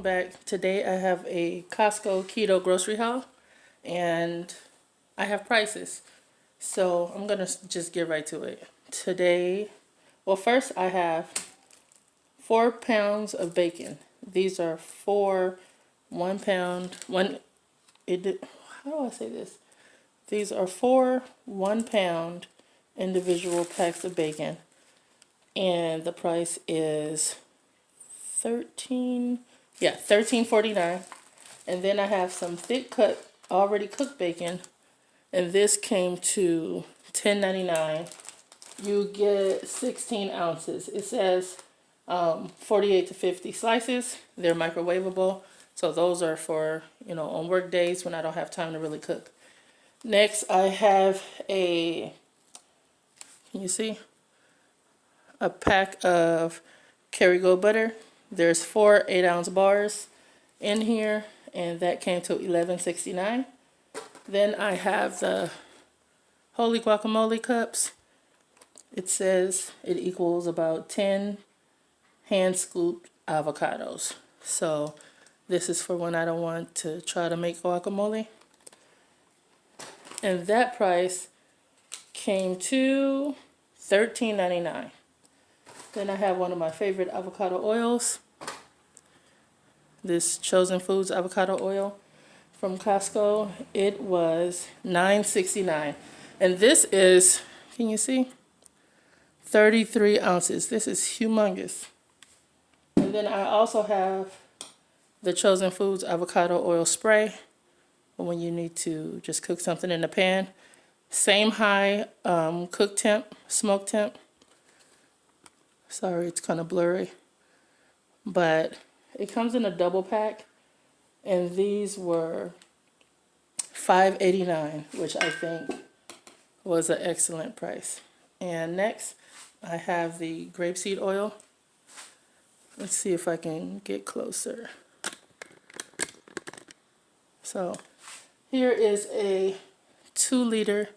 welcome back. Today I have a Costco Keto Grocery Haul and I have prices. So I'm gonna just get right to it. Today, well first I have 4 pounds of bacon. These are 4 1 pound, how do I say this? These are 4 1 pound individual packs of bacon. And the price is $13.49. And then I have some thick cut already cooked bacon, and this came to $10.99. You get 16 ounces. It says 48 to 50 slices. They're microwavable, so those are for on work days when I don't have time to really cook. Next I have can you see, a pack of Kerrygold butter. There's 4 8-ounce bars in here, and that came to $11.69. Then I have the Holy Guacamole cups. It says it equals about 10 hand scooped avocados. So this is for when I don't want to try to make guacamole. And that price came to $13.99. Then I have one of my favorite avocado oils. This Chosen Foods avocado oil from Costco. It was $9.69. And this is, can you see? 33 ounces. This is humongous. And then I also have the Chosen Foods avocado oil spray when you need to just cook something in the pan. Same high cook temp, smoke temp. Sorry, it's kind of blurry. But it comes in a double pack, and these were $5.89, which I think was an excellent price. And next, I have the grapeseed oil. Let's see if I can get closer. So here is a 2-liter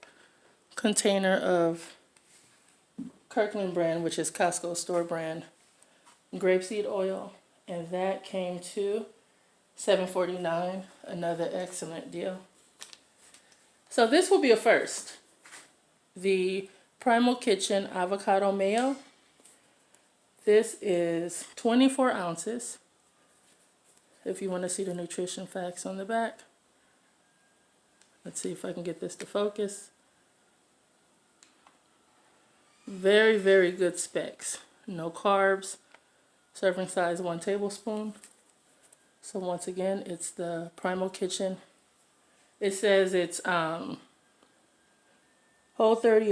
container of Kirkland brand, which is Costco store brand grapeseed oil, and that came to $7.49. Another excellent deal. So this will be a first. The Primal Kitchen avocado mayo. This is 24 ounces. If you want to see the nutrition facts on the back. Let's see if I can get this to focus. Very, very good specs. No carbs. Serving size 1 tablespoon. So once again, it's the Primal Kitchen. It says it's Whole30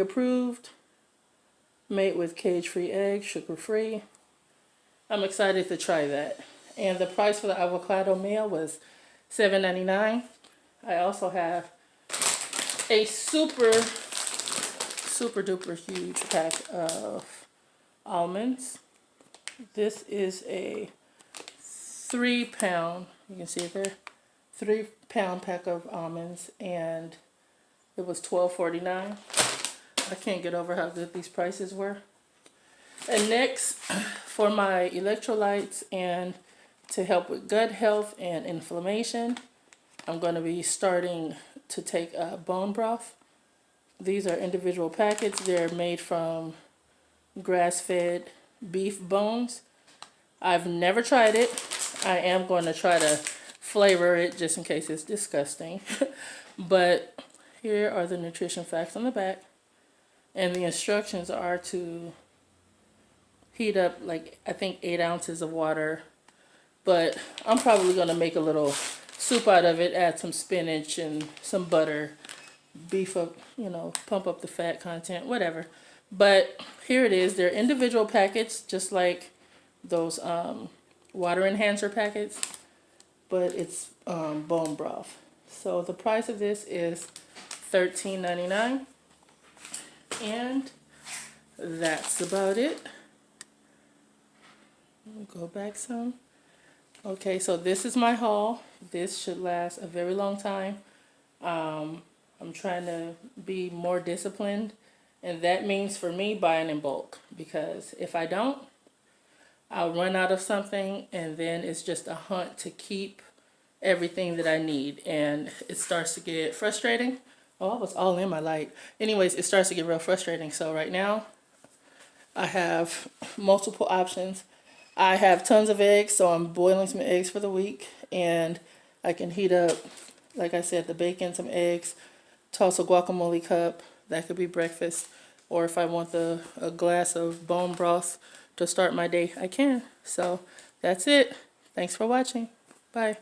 approved, made with cage-free eggs, sugar-free. I'm excited to try that. And the price for the avocado meal was $7.99. I also have a super duper huge pack of almonds. This is a 3-pound, you can see it there, 3-pound pack of almonds, and it was $12.49. I can't get over how good these prices were. And next, for my electrolytes and to help with gut health and inflammation, I'm going to be starting to take bone broth. These are individual packets. They're made from grass-fed beef bones. I've never tried it. I am going to try to flavor it just in case it's disgusting. But here are the nutrition facts on the back. And the instructions are to heat up, like, I think 8 ounces of water. But I'm probably going to make a little soup out of it, add some spinach and some butter, beef up, pump up the fat content, whatever. But here it is. They're individual packets, just like those water enhancer packets, but it's bone broth. So the price of this is $13.99, and that's about it. Go back some. Okay, so this is my haul. This should last a very long time. I'm trying to be more disciplined, and that means for me buying in bulk, because if I don't, I'll run out of something, and then it's just a hunt to keep everything that I need, and it starts to get frustrating. Oh, I was all in my light. Anyways, it starts to get real frustrating. So right now, I have multiple options. I have tons of eggs, so I'm boiling some eggs for the week, and I can heat up, like I said, the bacon, some eggs, toss a guacamole cup. That could be breakfast, or if I want a glass of bone broth to start my day, I can. So that's it. Thanks for watching. Bye.